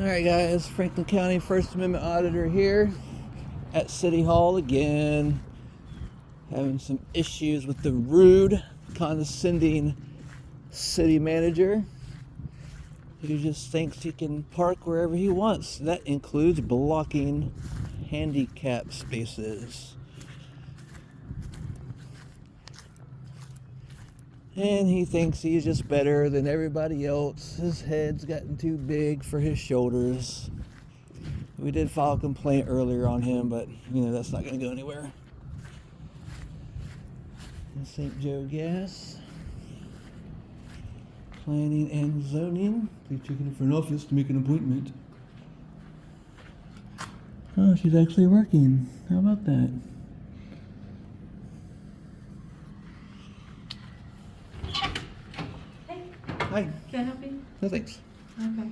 Alright guys, Franklin County First Amendment Auditor here at City Hall again. Having some issues with the rude, condescending city manager who just thinks he can park wherever he wants. That includes blocking handicap spaces. And he thinks he's just better than everybody else. His head's gotten too big for his shoulders. We did file a complaint earlier on him, but that's not going to go anywhere. In St. Joe Gas, planning and zoning. Please check in for an office to make an appointment. Oh, she's actually working. How about that? Hi. Can I help you? No thanks. Okay.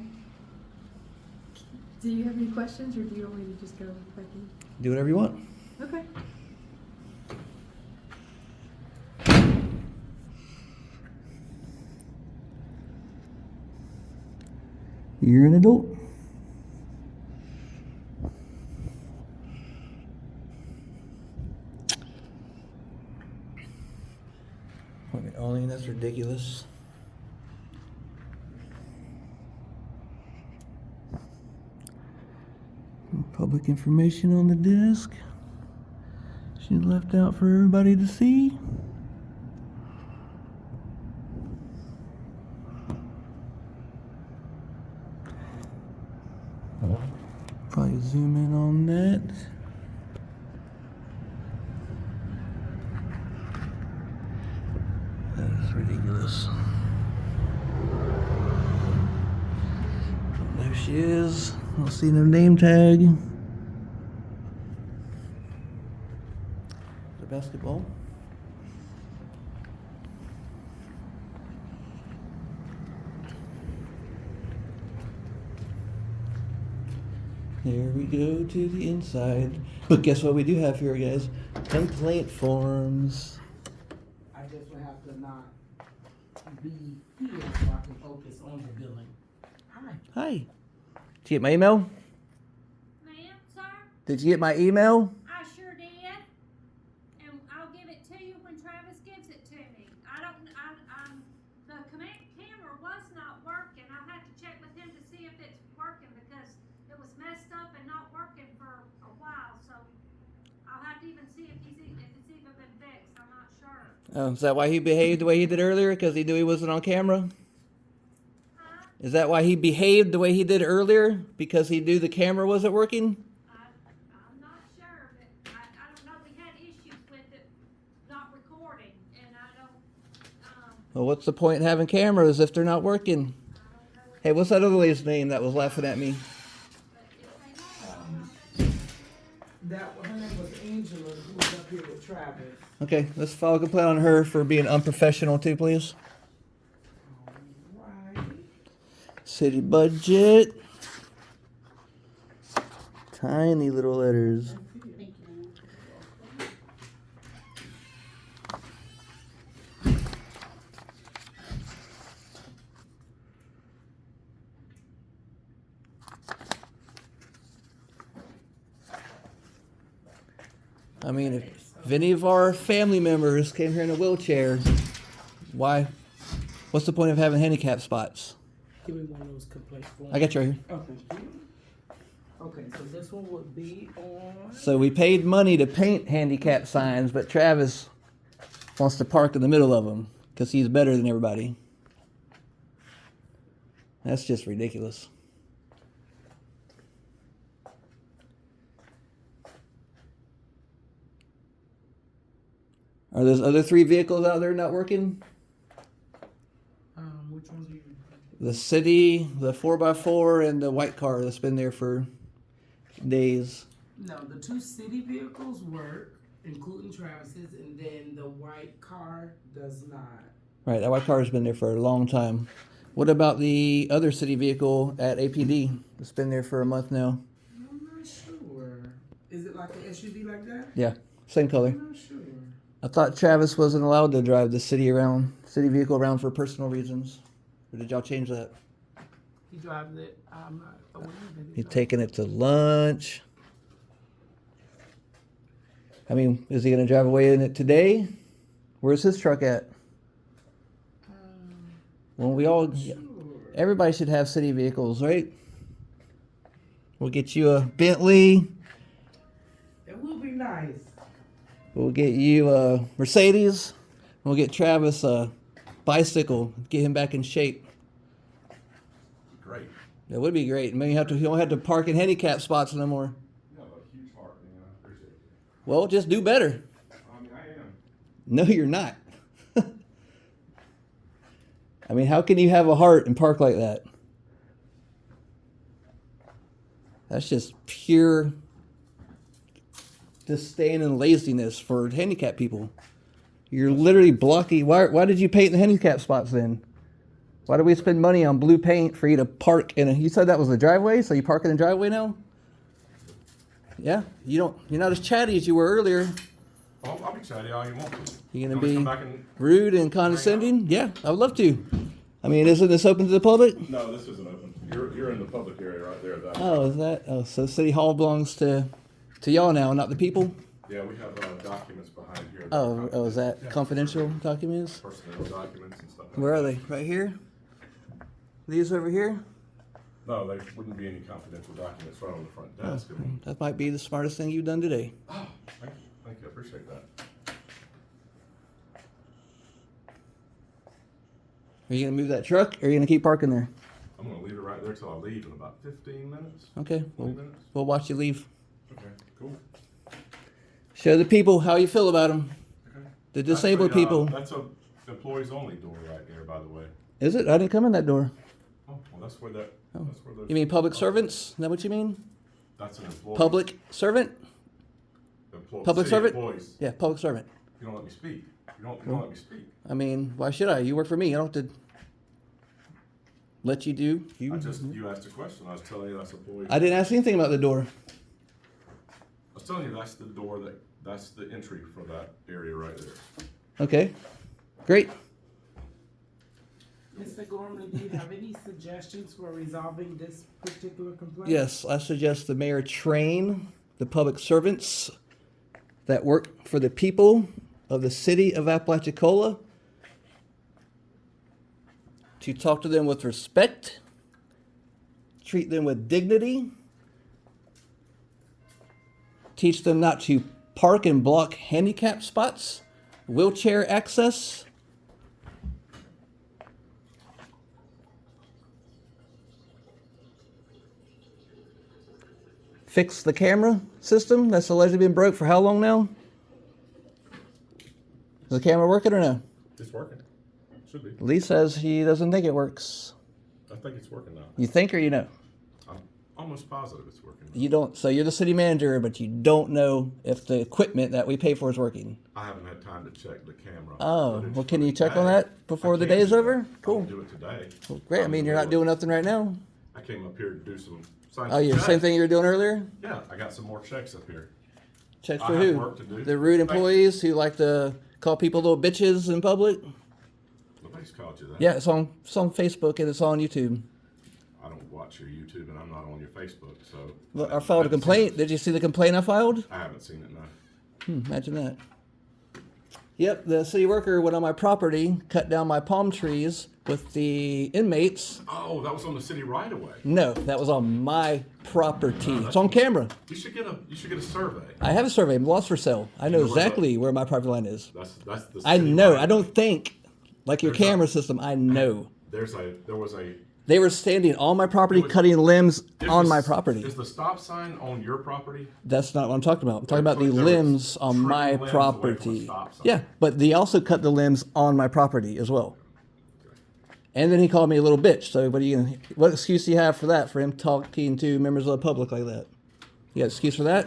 Do you have any questions, or do you want me to just go back in? Do whatever you want. Okay. You're an adult. Appointment only, that's ridiculous. Public information on the desk. She left out for everybody to see. Probably zoom in on that. That's ridiculous. There she is. I don't see no name tag. The basketball. There we go to the inside. But guess what we do have here, guys? Complaint forms. I just would have to not be here so I can focus on the billing. Hi. Hi. Did you get my email? Ma'am, sir? Did you get my email? I sure did. And I'll give it to you when Travis gives it to me. The camera was not working. I'll have to check with him to see if it's working because it was messed up and not working for a while. So I'll have to even see if it's even been fixed. I'm not sure. Oh, is that why he behaved the way he did earlier? Because he knew he wasn't on camera? Huh? Is that why he behaved the way he did earlier? Because he knew the camera wasn't working? I'm not sure, but I don't know. We had issues with it not recording, and I don't, Well, what's the point in having cameras if they're not working? I don't know if Hey, what's that other lady's name that was laughing at me? That her name was Angela, who was up here with Travis. Okay, let's file a complaint on her for being unprofessional too, please. Right. City budget. Tiny little letters. I mean, if any of our family members came here in a wheelchair, why? What's the point of having handicap spots? Give me one of those complaint forms. I got you right here. Okay. Okay, so this one would be on. So we paid money to paint handicap signs, but Travis wants to park in the middle of them because he's better than everybody. That's just ridiculous. Are those other 3 vehicles out there not working? Which ones are you? The city, the 4x4, and the white car that's been there for days. No, the 2 city vehicles work, including Travis's, and then the white car does not. Right, that white car has been there for a long time. What about the other city vehicle at APD? It's been there for a month now. I'm not sure. Is it like an SUV like that? Yeah, same color. I'm not sure. I thought Travis wasn't allowed to drive the city vehicle around for personal reasons. Or did y'all change that? He drives it. I'm not aware that he He's drives. taking it to lunch. I mean, is he going to drive away in it today? Where's his truck at? Well, we all, Sure. everybody should have city vehicles, right? We'll get you a Bentley. It will be nice. We'll get you a Mercedes. We'll get Travis a bicycle. Get him back in shape. Great. That would be great. Maybe you don't have to park in handicap spots no more. You have a huge heart, man. I appreciate it. Well, just do better. I mean, I am. No, you're not. I mean, how can you have a heart and park like that? That's just pure disdain and laziness for handicapped people. You're literally blocking. Why did you paint the handicap spots then? Why do we spend money on blue paint for you to park in you said that was the driveway, so you park in the driveway now? Yeah, you're not as chatty as you were earlier. Well, I'll be chatty all you want to. You're gonna You be want me to come back and... rude and condescending? Yeah, I would love to. I mean, isn't this open to the public? No, this isn't open. You're in the public area right there. Oh, is that? Oh, so City Hall belongs to y'all now, not the people? Yeah, we have documents behind here. Oh, is that Yeah. confidential documents? Personnel documents and stuff. Where are they? Right here? These over here? No, there wouldn't be any confidential documents right on the front desk. I mean, That might be the smartest thing you've done today. oh, thank you. Thank you. I appreciate that. Are you gonna move that truck, or are you gonna keep parking there? I'm going to leave it right there till I leave in about 15 minutes. Okay, 20 minutes. we'll watch you leave. Okay, cool. Show the people how you feel about them. Okay. The disabled Actually, people. That's a employees only door right there, by the way. Is it? I didn't come in that door. Oh, well, that's where that. Oh. That's where those. You mean public servants? Is that what you mean? That's an employee. Public servant? Public city servant? Employees. Yeah, public servant. You don't let me speak. You don't let me speak. I mean, why should I? You work for me. I don't have to let you do. You asked a question. I was telling you that's employees. I didn't ask anything about the door. I was telling you that's the door that's the entry for that area right there. Okay, great. Mr. Gormley, do you have any suggestions for resolving this particular complaint? Yes, I suggest the mayor train the public servants that work for the people of the city of Apalachicola to talk to them with respect, treat them with dignity, teach them not to park and block handicap spots, wheelchair access. Fix the camera system that's allegedly been broke for how long now? Is the camera working or no? It's working. Should be. Lee says he doesn't think it works. I think it's working now. You think or you know? I'm almost positive it's working. You don't. So you're the city manager, but you don't know if the equipment that we pay for is working. I haven't had time to check the camera. Oh, footage well, for can you check on today. that before I the can day is do that. over? Cool. I'll do it today. Well, great. I mean, you're not doing nothing right now. I came up here to do some. sign Oh, some you're the checks. same thing you were doing earlier? Yeah, I got some more checks up here. Checks I for have who? work to do. The rude Thank you. employees who like to call people little bitches in public? Nobody's called you that. Yeah, it's on Facebook and it's on YouTube. I don't watch your YouTube and I'm not on your Facebook, so. Well, I filed a complaint. Did you see the complaint I filed? I haven't seen it, no. Imagine that. Yep, the city worker went on my property, cut down my palm trees with the inmates. Oh, that was on the city right away. No, that was on my property. It's on camera. You should get a survey. I have a survey. I'm lost for sale. I know You know where exactly where my property line is. That's the. I city know. right I don't think like your There's camera a- system. I know. There was a. They were standing on my property, It was- cutting limbs is on the- my property. Is the stop sign on your property? That's not what I'm talking about. I'm talking about the There was limbs on trimming my limbs away from a property. stop sign. Yeah, but they also cut the limbs on my property as well. And then he called me a little bitch. So what excuse do you have for that, for him talking to members of the public like that? You got an excuse for that?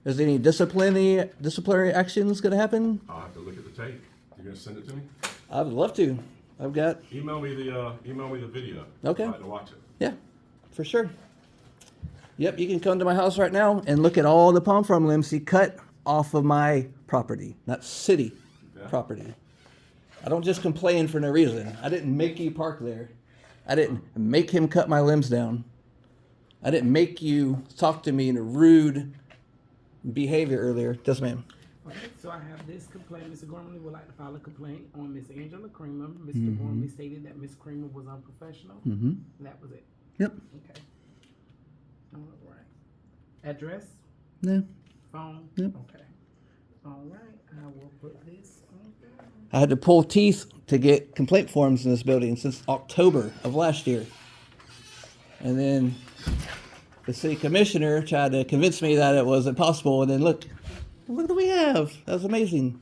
Is there any disciplinary actions going to happen? I'll have to look at the tape. You're gonna send it to me? I would love to. I've got, Email me the video. Okay. I'd like to watch it. yeah, for sure. Yep, you can come to my house right now and look at all the palm frond limbs he cut off of my property, not city Yeah. property. I don't just complain for no reason. I didn't make you park there. I didn't make him cut my limbs down. I didn't make you talk to me in a rude behavior earlier. Yes, ma'am. Okay, so I have this complaint. Mr. Gormley would like to file a complaint on Miss Angela Creamer. Mr. Gormley stated that Miss Creamer was unprofessional. Mm-hmm. That was it. Yep. Okay. All right. Address? No. Phone? Yep. Okay. All right. I will put this on there. I had to pull teeth to get complaint forms in this building since October of last year. And then the city commissioner tried to convince me that it wasn't possible. And then look what we have. That was amazing.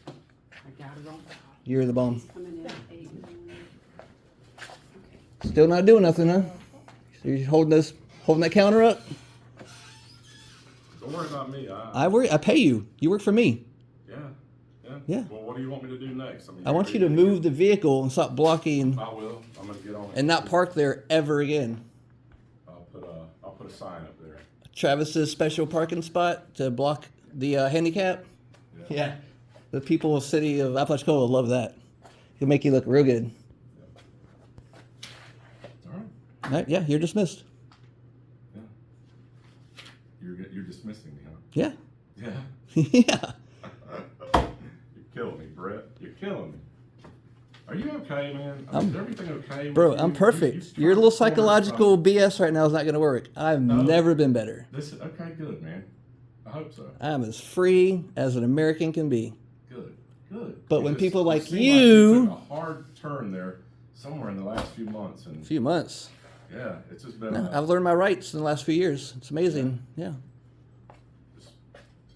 I got it on file. You're the bomb. Coming in at 8 in the morning. Okay. Still not doing nothing, huh? So you're holding that counter up? Don't worry about me. I pay you. You work for me. Yeah. Well, what do you want me to do next? I want you to move the vehicle and stop blocking I will. I'm gonna get on it. and not park there ever again. I'll put a sign up there. Travis's special parking spot to block the handicap. Yeah. The people of the city of Apalachicola love that. It'll make you look real good. All right. All right, yeah, you're dismissed. Yeah. You're dismissing me, huh? Yeah. Yeah. Yeah. You're killing me, Brett. You're killing me. Are you okay, man? Is everything okay with Bro, you? I'm perfect. You Your little tried to psychological corner BS right now is not going to work. I've No. never been better. something. Okay, good, man. I hope so. I'm as free as an American can be. Good. Good. But when people like seem you- took a hard turn there somewhere in the last few months, and A few months. yeah, it's just been. No, I've learned my rights in the last few years. It's amazing. Yeah.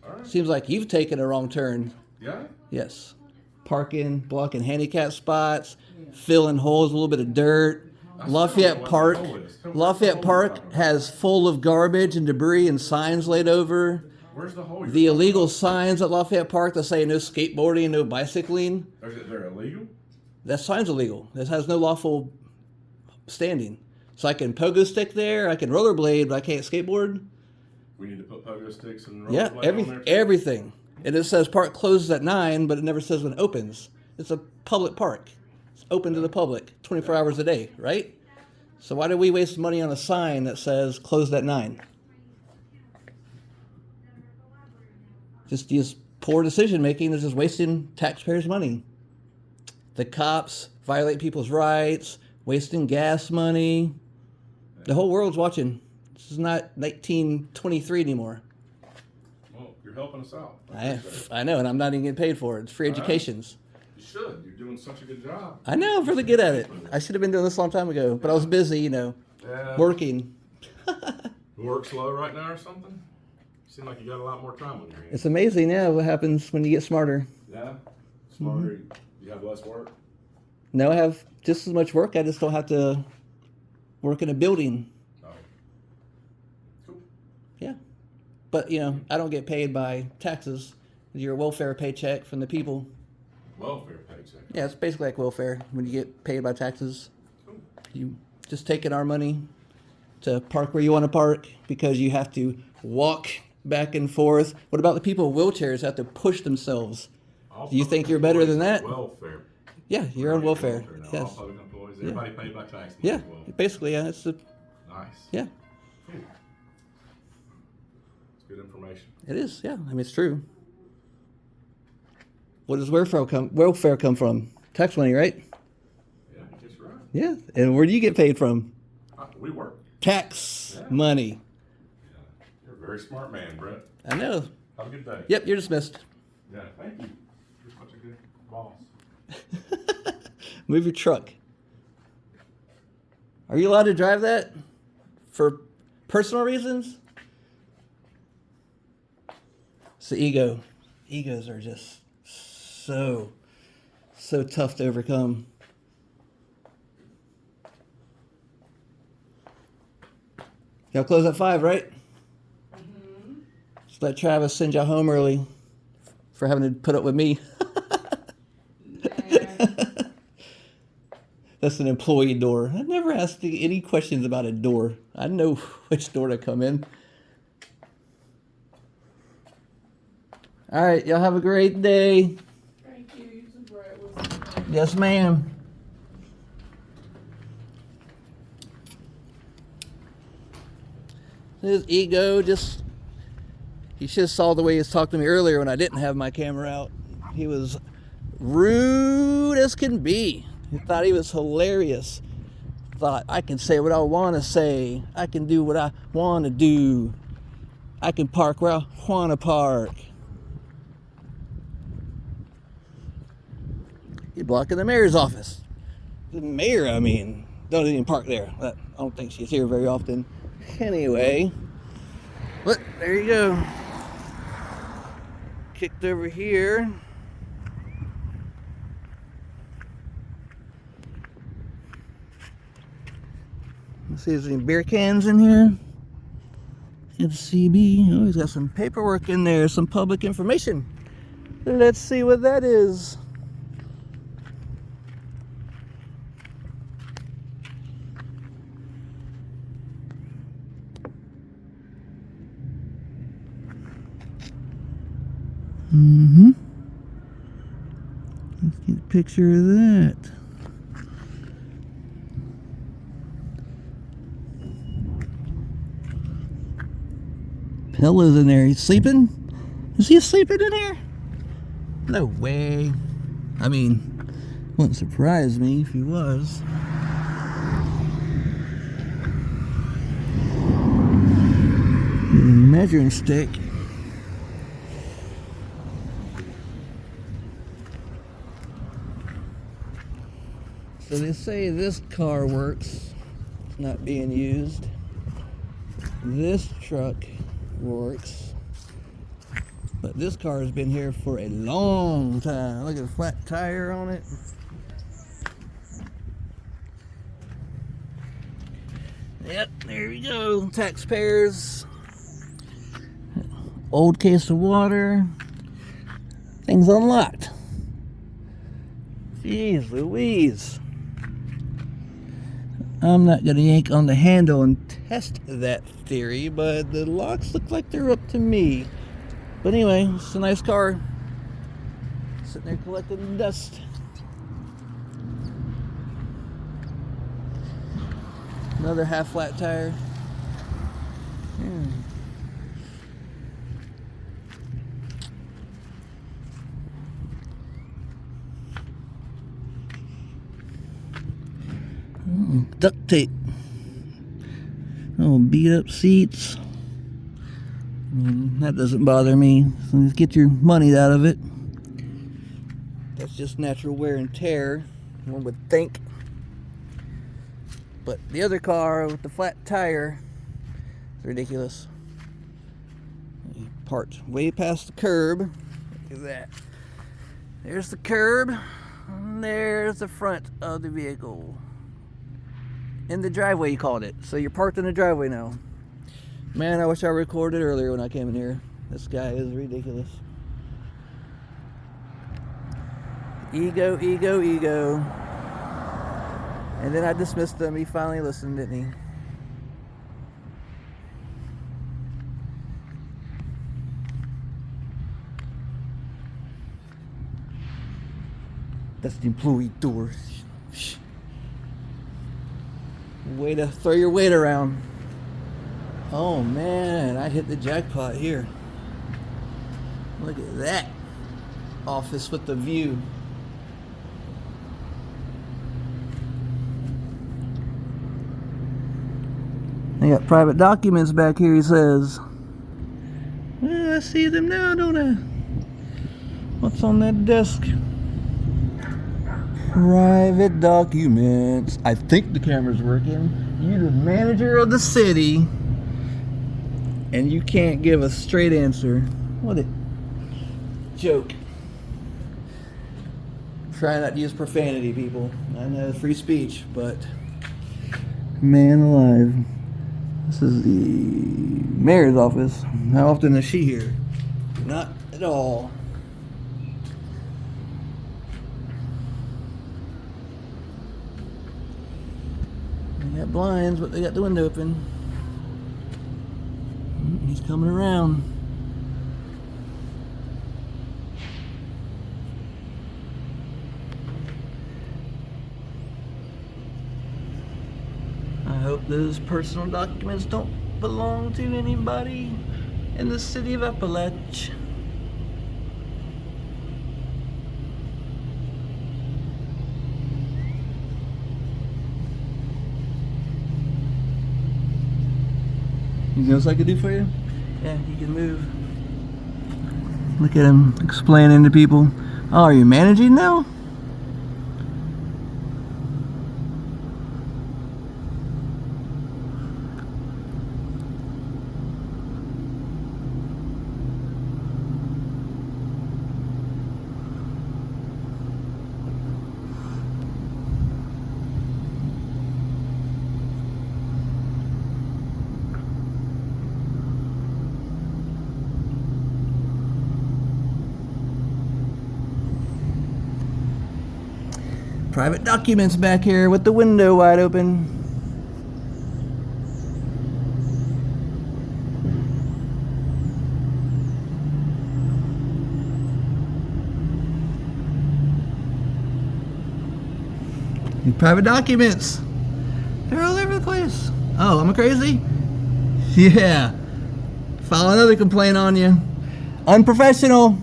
All right. Seems like you've taken a wrong turn. Yeah. Yes. Parking, blocking handicap spots, filling holes, a little bit of dirt. I still don't know Lafayette what the Park. hole is. Tell me what the Lafayette hole you're Park talking about. has full of garbage and debris and signs laid over. Where's the hole? you're The talking illegal about? signs at Lafayette Park that say no skateboarding, no bicycling. They're illegal. That sign's illegal. This has no lawful standing. So I can pogo stick there, I can rollerblade, but I can't skateboard. We need to put pogo sticks and Yeah, rollerblade on there too? everything. And it says park closes at 9, but it never says when it opens. It's a public park. It's open to the public 24 hours a day, right? So why do we waste money on a sign that says closed at 9? Just poor decision making is just wasting taxpayers' money. The cops violate people's rights, wasting gas money. The whole world's watching. This is not 1923 anymore. Well, you're helping us out. I know, and I'm not even getting paid for it. It's free All right. educations. You should. You're doing such a good job. I know, I'm really good at it. I should have been doing this a long time ago, but I was busy, Yeah. working. You work slow right now or something? Seem like you got a lot more time on your hands. It's amazing, yeah, what happens when you get smarter. Yeah. Smarter. You have less work. No, I have just as much work, I just don't have to work in a building. Oh. Cool. Yeah. But, I don't get paid by taxes. Your welfare paycheck from the people. Welfare paycheck. Yeah, it's basically like welfare when you get paid by taxes. Cool. You just taking our money to park where you want to park because you have to walk back and forth. What about the people in wheelchairs who have to push themselves? All Do you public think you're better than employees that? Welfare. Yeah, you're on welfare. now. All Yes. public employees. Everybody paid by tax. Yeah, as well. basically, yeah. It's Nice. yeah, Cool. It's good information. it is. Yeah, I mean it's true. What does welfare come from? Tax money, right? Yeah, I guess you're right. Yeah. And where do you get paid from? We work. Tax Yeah. money. Yeah. You're a very smart man, Brett. I know. Have a good day. Yep, you're dismissed. Yeah, thank you. You're such a good boss. Move your truck. Are you allowed to drive that for personal reasons? It's the ego. Egos are just so tough to overcome. Y'all close at 5, right? Mm-hmm. Just let Travis send y'all home early for having to put up with me. That's an employee door. I never asked any questions about a door. I know which door to come in. All right, y'all have a great day. Thank you. You some bread with some- Yes, ma'am. His ego just... You should have saw the way he was talking to me earlier when I didn't have my camera out. He was rude as can be. He thought he was hilarious. Thought, I can say what I want to say. I can do what I want to do. I can park where I want to park. He's blocking the mayor's office. The mayor, I mean, don't even park there. I don't think she's here very often. Anyway, but there you go. Kicked over here. Let's see if there's any beer cans in here. It's CB. Oh, he's got some paperwork in there, some public information. Let's see what that is. Let's get a picture of that. Pillows in there. He's sleeping? Is he sleeping in here? No way. I mean, wouldn't surprise me if he was. Measuring stick. So they say this car works. It's not being used. This truck works. But this car has been here for a long time. Look at the flat tire on it. Yep, there you go. Taxpayers. Old case of water. Things unlocked. Jeez Louise. I'm not going to yank on the handle and test that theory, but the locks look like they're up to me. But anyway, it's a nice car. Sitting there collecting dust. Another half flat tire. Yeah. Duct tape. Oh, beat up seats. That doesn't bother me. So just get your money out of it. That's just natural wear and tear, one would think. But the other car with the flat tire is ridiculous. Parked way past the curb. Look at that. There's the curb. And there's the front of the vehicle. In the driveway, you called it. So you're parked in the driveway now. Man, I wish I recorded earlier when I came in here. This guy is ridiculous. Ego, ego, ego. And then I dismissed him. He finally listened, didn't he? That's the employee door. Way to throw your weight around. Oh man, I hit the jackpot here. Look at that office with the view. They got private documents back here, he says. Well, I see them now, don't I? What's on that desk? Private documents. I think the camera's working. You're the manager of the city, and you can't give a straight answer. What a joke. Try not to use profanity, people. I know it's free speech, but man alive. This is the mayor's office. How often is she here? Not at all. They got blinds, but they got the window open. He's coming around. I hope those personal documents don't belong to anybody in the city of Appalachia. Anything else I could do for you? Yeah, you can move. Look at him explaining to people. Oh, are you managing now? Private documents back here with the window wide open. Private documents. They're all over the place. Oh, am I crazy? Yeah. File another complaint on you. Unprofessional.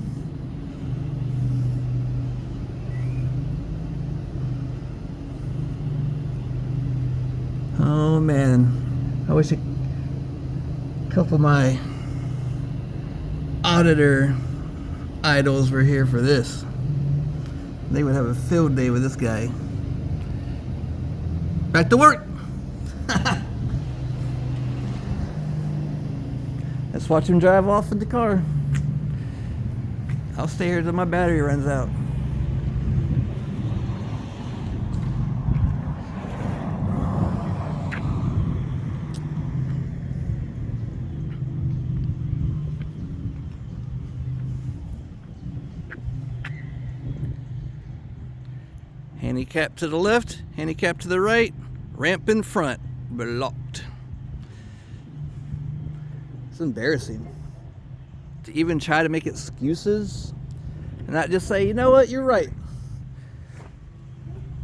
Oh man, I wish a couple of my auditor idols were here for this. They would have a field day with this guy. Back to work. Let's watch him drive off with the car. I'll stay here till my battery runs out. Handicap to the left, handicap to the right, ramp in front, blocked. It's embarrassing to even try to make excuses and not just say, you know what, you're right.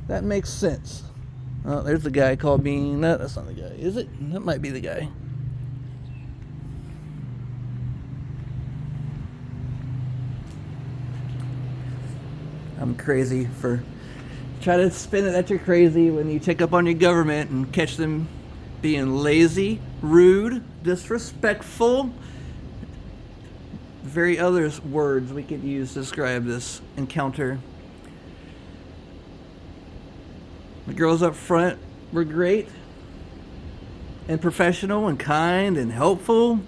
That makes sense. Oh, there's the guy called me. No, that's not the guy, is it? That might be the guy. I'm crazy for try to spin it that you're crazy when you check up on your government and catch them being lazy, rude, disrespectful. Very other words we could use to describe this encounter. The girls up front were great and professional and kind and helpful,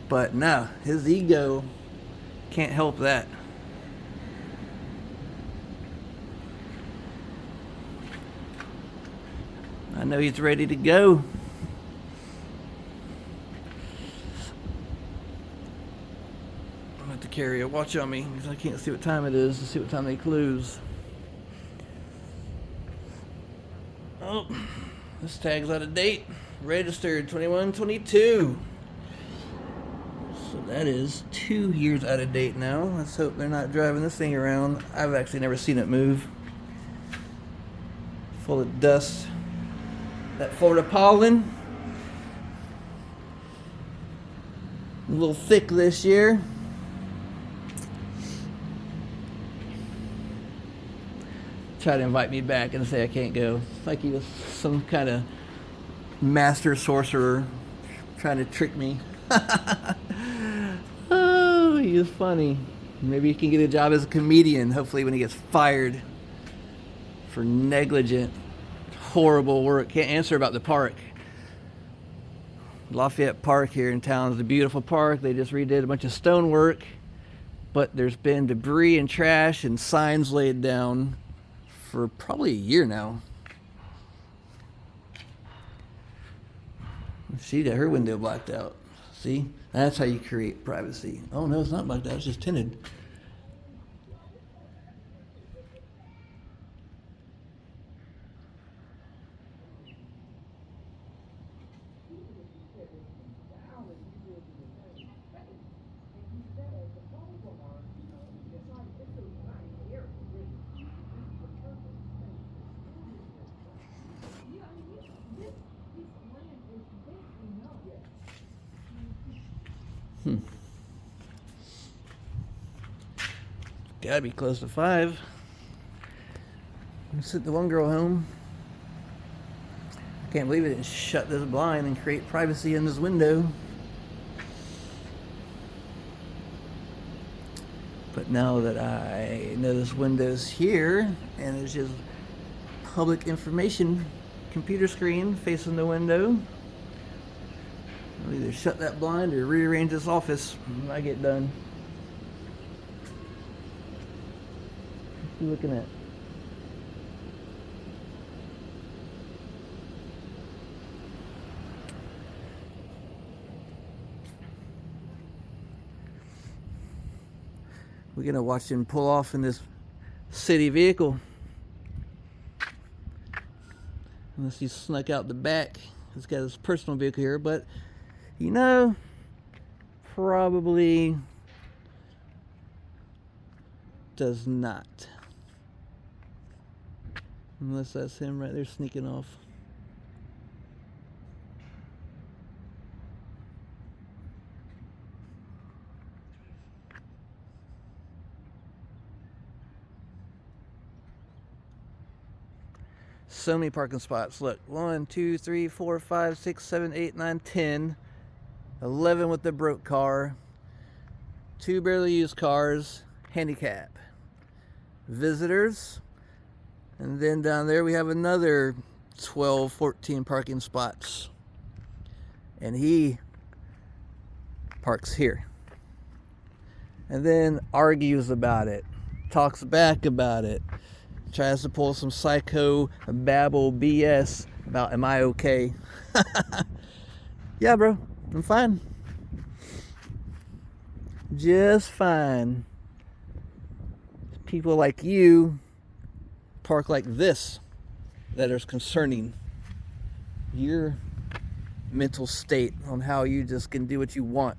but no, his ego can't help that. I know he's ready to go. I'm gonna have to carry a watch on me because I can't see what time it is to see what time they close. Oh, this tag's out of date. Registered 21/22. So that is 2 years out of date now. Let's hope they're not driving this thing around. I've actually never seen it move. Full of dust. That Florida pollen, a little thick this year. Try to invite me back and say I can't go. It's like he was some kind of master sorcerer trying to trick me. Oh, he is funny. Maybe he can get a job as a comedian, hopefully when he gets fired for negligent, horrible work. Can't answer about the park. Lafayette Park here in town is a beautiful park. They just redid a bunch of stonework, but there's been debris and trash and signs laid down for probably a year now. She got her window blacked out. See? That's how you create privacy. Oh no, it's not blacked out, it's just tinted. Gotta be close to 5. I sent the one girl home. I can't believe it didn't shut this blind and create privacy in this window. But now that I know this window's here and there's just public information computer screen facing the window, I'll either shut that blind or rearrange this office when I get done. What are you looking at? We're gonna watch him pull off in this city vehicle. Unless he snuck out the back. He's got his personal vehicle here, but you know, probably does not. Unless that's him right there sneaking off. So many parking spots. Look, 1, 2, 3, 4, 5, 6, 7, 8, 9, 10. 11 with the broke car. 2 barely used cars. Handicap. Visitors. And then down there we have another 12, 14 parking spots. And he parks here. And then argues about it. Talks back about it. Tries to pull some psycho babble BS about, am I okay? Yeah, bro, I'm fine. Just fine. People like you park like this that is concerning your mental state on how you just can do what you want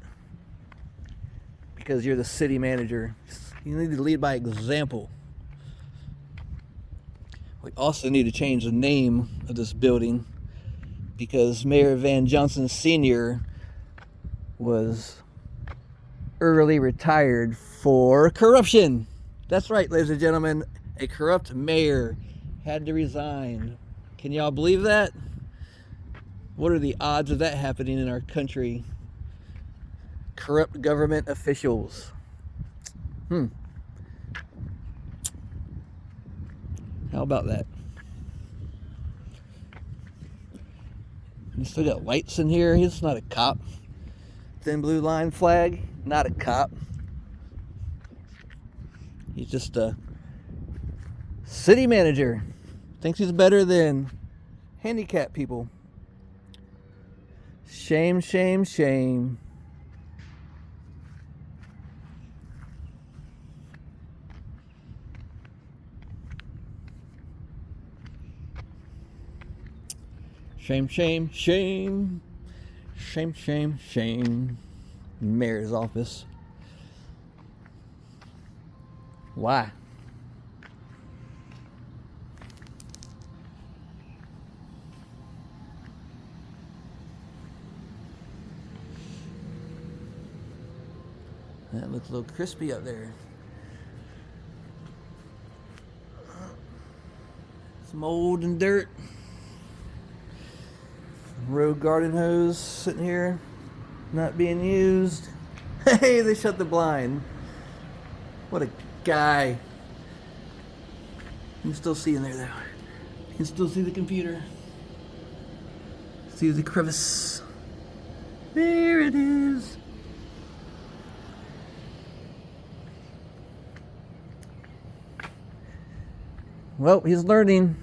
because you're the city manager. You need to lead by example. We also need to change the name of this building because Mayor Van Johnson Sr. was early retired for corruption. That's right, ladies and gentlemen. A corrupt mayor had to resign. Can y'all believe that? What are the odds of that happening in our country? Corrupt government officials. How about that? You still got lights in here. He's not a cop. Thin blue line flag, not a cop. He's just a city manager. Thinks he's better than handicapped people. Shame, shame, shame. Shame, shame, shame. Shame, shame, shame. Mayor's office. Why? That looks a little crispy up there. Some mold and dirt. Road garden hose sitting here, not being used. Hey, they shut the blind. What a guy. You can still see in there though. You can still see the computer. See the crevice. There it is. Well, he's learning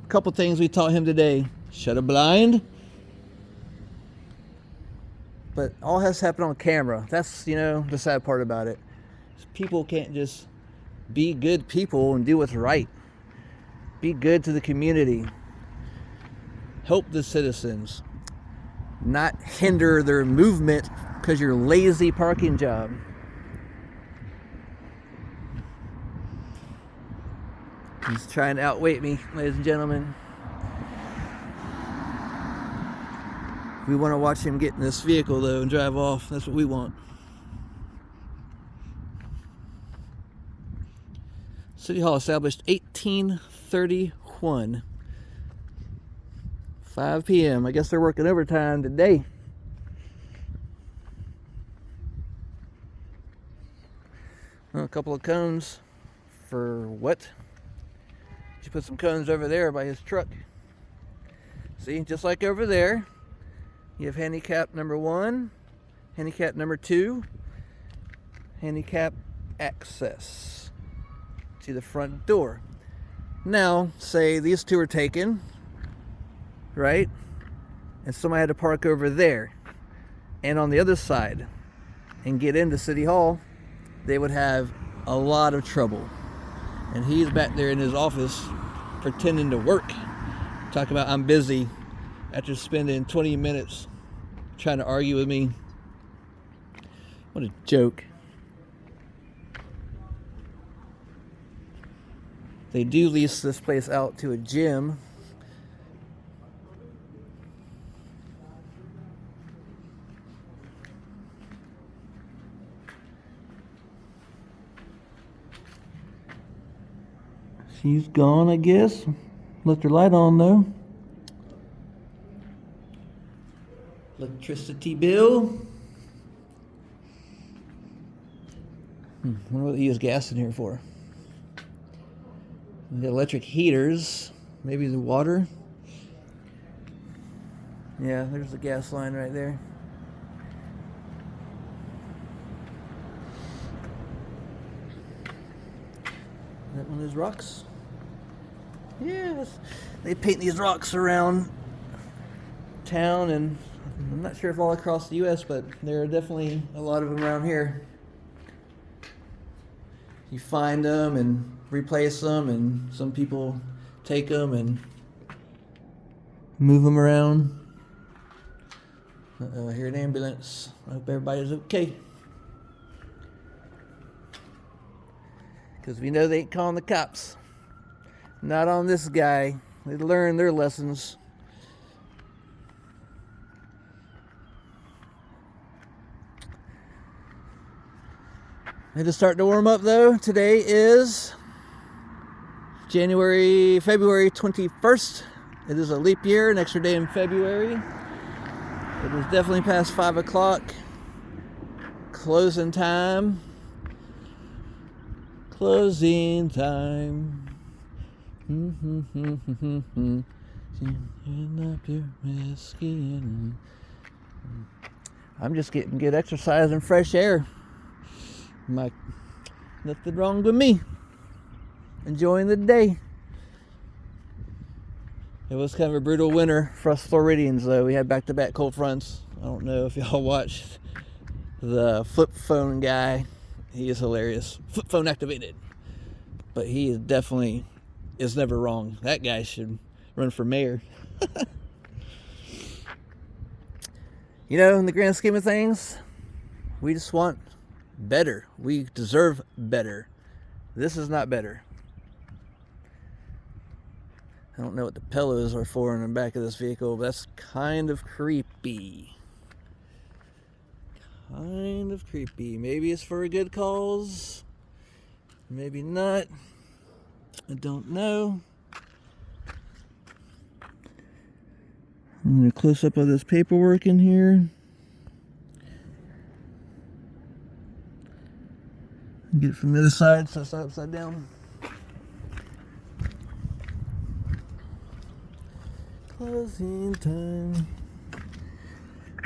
a couple things we taught him today. Shut a blind. But all has happened on camera. That's, the sad part about it. People can't just be good people and do what's right. Be good to the community. Help the citizens. Not hinder their movement because you're lazy parking job. He's trying to outweight me, ladies and gentlemen. We want to watch him get in this vehicle though and drive off. That's what we want. City Hall established 1831. 5 p.m. I guess they're working overtime today. A couple of cones for what? She put some cones over there by his truck. See, just like over there, you have handicap number 1, handicap number 2, handicap access to the front door. Now, say these two are taken, right? And somebody had to park over there and on the other side and get into City Hall, they would have a lot of trouble. And he's back there in his office pretending to work. Talk about I'm busy after spending 20 minutes trying to argue with me. What a joke. They do lease this place out to a gym. She's gone, I guess. Left her light on though. Electricity bill. Wonder what they use gas in here for. The electric heaters. Maybe the water. Yeah, there's the gas line right there. Is that one of those rocks? Yes. They paint these rocks around town, and I'm not sure if all across the U.S., but there are definitely a lot of them around here. You find them and replace them, and some people take them and move them around. I hear an ambulance. I hope everybody's okay. Because we know they ain't calling the cops. Not on this guy. They learned their lessons. It is starting to warm up though. Today is February 21st. It is a leap year, an extra day in February. It is definitely past 5 o'clock. Closing time. Closing time. I'm just getting good exercise and fresh air. Nothing wrong with me. Enjoying the day. It was kind of a brutal winter for us Floridians though. We had back-to-back cold fronts. I don't know if y'all watched the flip phone guy. He is hilarious. Flip phone activated. But he is definitely is never wrong. That guy should run for mayor. You know, in the grand scheme of things, we just want better. We deserve better. This is not better. I don't know what the pillows are for in the back of this vehicle, but that's kind of creepy. Kind of creepy. Maybe it's for a good cause. Maybe not. I don't know. I'm going to close up of this paperwork in here. Get it from the other side so it's not upside down. Closing time.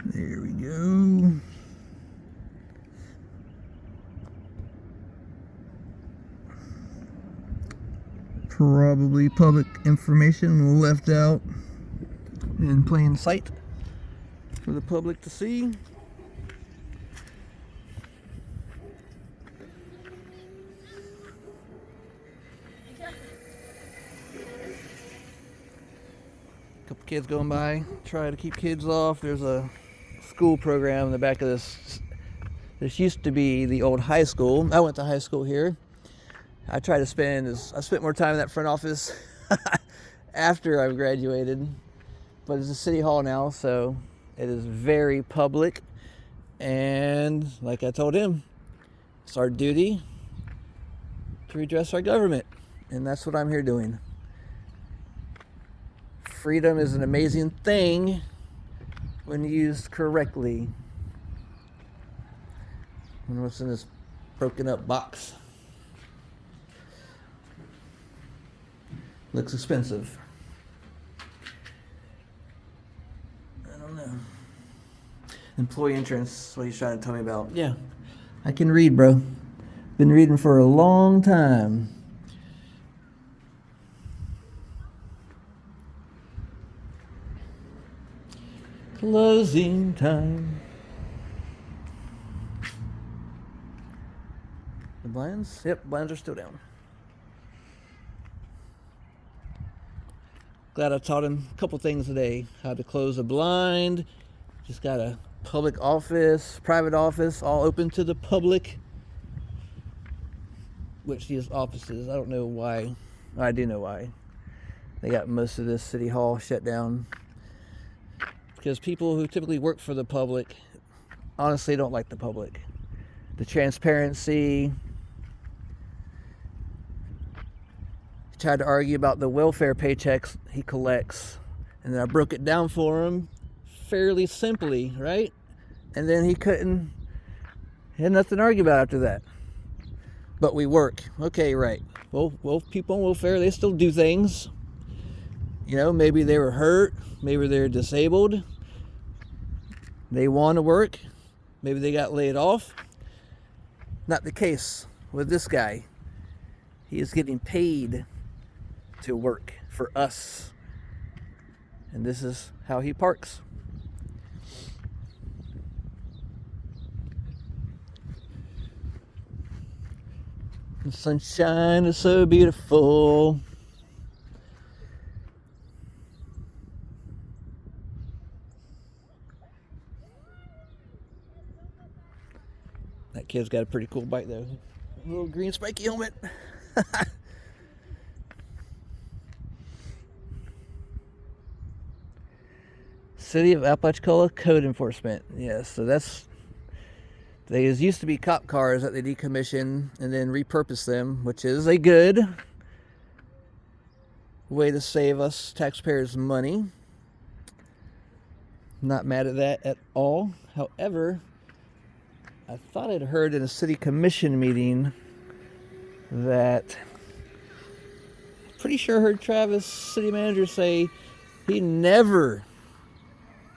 There we go. Probably public information left out in plain sight for the public to see. Couple kids going by, try to keep kids off. There's a school program in the back of this. This used to be the old high school. I went to high school here. I spent more time in that front office after I graduated, but it's a city hall now, so it is very public. And like I told him, it's our duty to to redress our government. And that's what I'm here doing. Freedom is an amazing thing when used correctly. I wonder what's in this broken up box. Looks expensive. I don't know. Employee insurance, what he's trying to tell me about. Yeah, I can read, bro. Been reading for a long time. Closing time. The blinds? Yep, blinds are still down. Glad I taught him a couple things today. How to close a blind. Just got a public office, private office, all open to the public. Which these offices, I don't know why. I do know why. They got most of this city hall shut down. Because people who typically work for the public honestly don't like the public. The transparency. He tried to argue about the welfare paychecks he collects. And then I broke it down for him fairly simply, right? And then he had nothing to argue about after that. But we work. Okay, right. Well, people on welfare, they still do things. You know, maybe they were hurt. Maybe they're disabled. They want to work. Maybe they got laid off. Not the case with this guy. He is getting paid to work for us. And this is how he parks. The sunshine is so beautiful. That kid's got a pretty cool bike though. A little green spiky helmet. City of Apalachicola Code Enforcement. Yes, so they used to be cop cars that they decommissioned and then repurposed them, which is a good way to save us taxpayers money. Not mad at that at all. However, I thought I'd heard in a city commission meeting that, pretty sure I heard Travis, city manager, say he never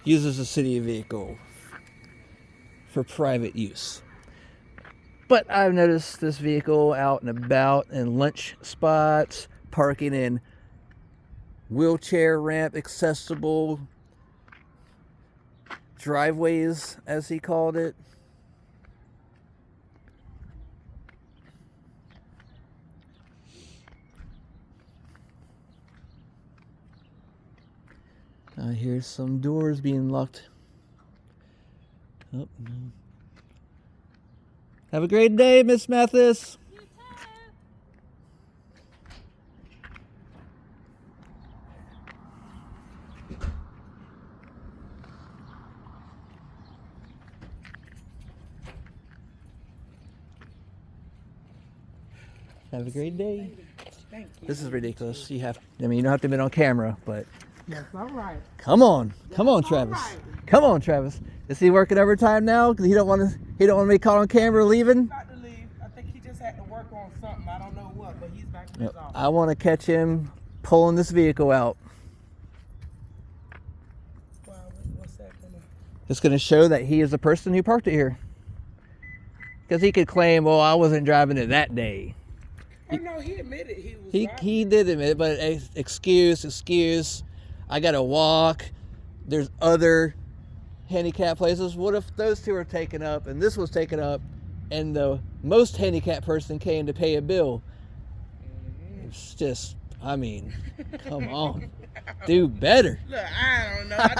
uses a city vehicle for private use. But I've noticed this vehicle out and about in lunch spots, parking in wheelchair ramp accessible driveways, as he called it. I hear some doors being locked. Oh, no. Have a great day, Miss Mathis. You too. Have a great day. Thank you. This is ridiculous. You don't have to be on camera, but That's all right. come on, Travis. right. Come on, Travis. Is he working overtime now? Because he don't want to be caught on camera leaving. About to leave. I think he just had to work on something. I don't know what, but he's back in his office. I want to catch him pulling this vehicle out. Wow, what's that gonna? It's going to show that he is the person who parked it here. Because he could claim, well, I wasn't driving it that day. Oh no, he admitted he was. He did admit it, but excuse. I got to walk. There's other handicap places. What if those two are taken up and this was taken up and the most handicapped person came to pay a bill? It's just, come on. Do better. Look, I don't know. I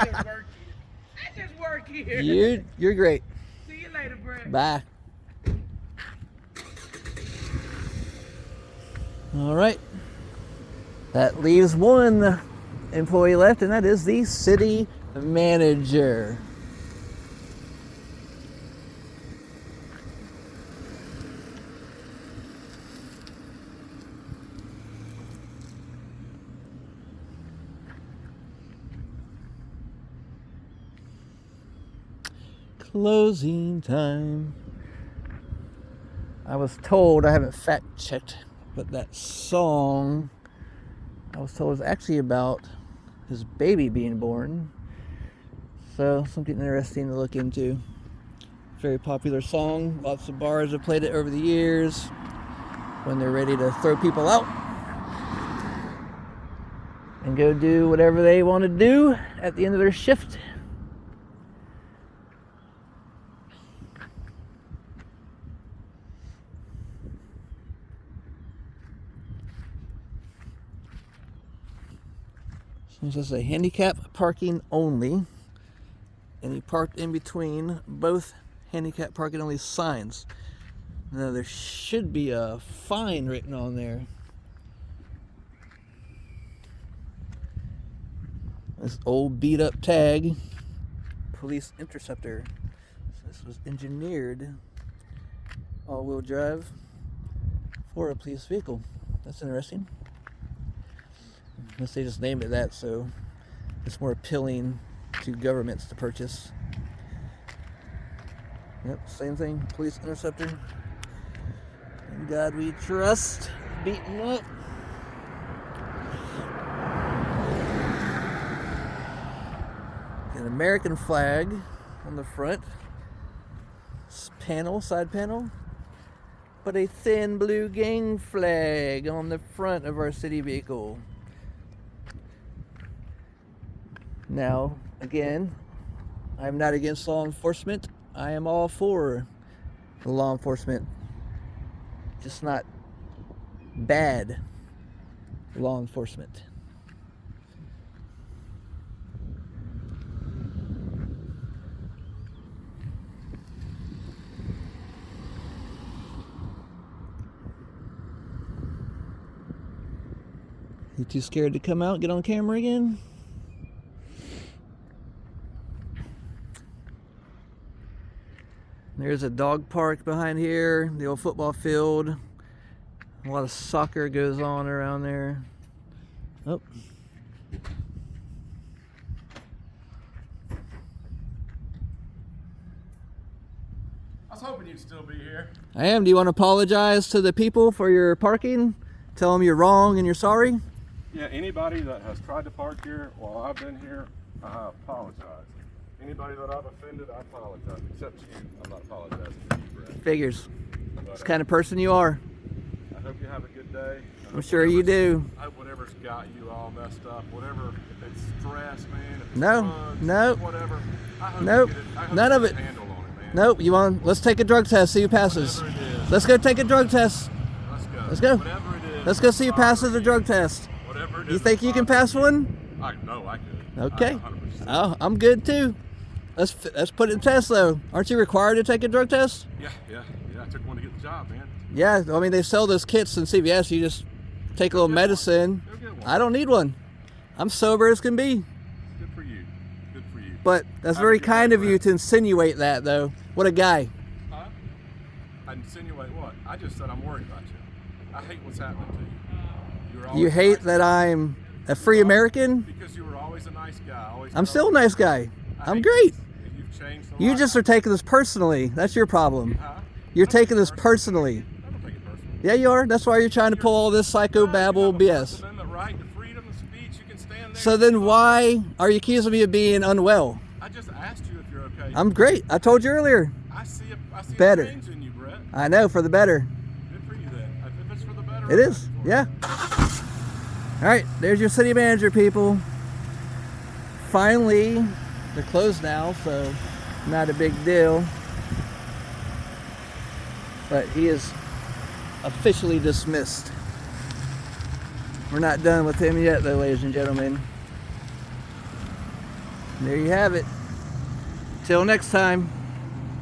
just work here. You're great. See you later, Brett. Bye. All right. That leaves one employee left, and that is the city manager. Closing time. I was told, I haven't fact checked, but that song I was told is actually about his baby being born. So something interesting to look into. Very popular song. Lots of bars have played it over the years when they're ready to throw people out and go do whatever they want to do at the end of their shift. This is a handicap parking only, and he parked in between both handicap parking only signs. Now there should be a fine written on there. This old beat up tag, police interceptor. So this was engineered all-wheel drive for a police vehicle. That's interesting. Unless they just named it that, so it's more appealing to governments to purchase. Yep, same thing. Police interceptor. In God we trust. Beaten up. An American flag on the front panel, side panel, but a thin blue gang flag on the front of our city vehicle. Now, again, I'm not against law enforcement. I am all for law enforcement. Just not bad law enforcement. You too scared to come out, get on camera again? There's a dog park behind here, the old football field. A lot of soccer goes on around there. Oh. I was hoping you'd still be here. I am. Do you want to apologize to the people for your parking? Tell them you're wrong and you're sorry? Yeah, anybody that has tried to park here while I've been here, I apologize. Anybody that I've offended, I apologize. Except you, I'm not apologizing to you, Brett. Figures. But, It's the kind of person you are. I hope you have a good day. I'm sure you do. I hope whatever's got you all messed up, whatever, if it's stress, man, if it's No, drugs, no. whatever. I hope Nope, you get it. I hope none you of get it. a handle on it, man. Nope, you want, let's take a drug test, see who passes. Whatever it is. Let's go take a drug test. Let's go. Let's go. Whatever it is. Let's go see who passes the bothering drug you, test. Whatever it is. You think you can pass one? I know I could. Okay. 100%. Oh, I'm good too. Let's put it in test though. Aren't you required to take a drug test? Yeah. I took one to get the job, man. Yeah, I mean they sell those kits in CVS. You just take a little medicine. Go get one. I don't need one. I'm sober as can be. Good for you. Good for you. But that's How very did you kind get of you that? to insinuate that though. What a guy. Huh? I insinuate what? I just said I'm worried about you. I hate what's happening to you. You're always You a hate nice that guy. I'm a free American? Because you were always a nice guy. Always I'm did still a all- nice guy. I I'm hate great. this. And you've changed a You lot. just are taking this personally. That's your problem. Huh? You're I don't take taking it this personally. I don't take it personally. Yeah, you are. That's why you're trying to pull all this psycho babble You have a BS. First Amendment right to freedom of speech. You can stand there. So then why are you accusing me of being unwell? I just asked you if you're okay. I'm great. I told you earlier. I see a Better. change in you, Brett. I know, for the better. Good for you then. If it's for the better. It I'm is. happy for Yeah. All right, there's your city manager, people. Finally, they're closed now, so not a big deal. But he is officially dismissed. We're not done with him yet, though, ladies and gentlemen. There you have it. Till next time.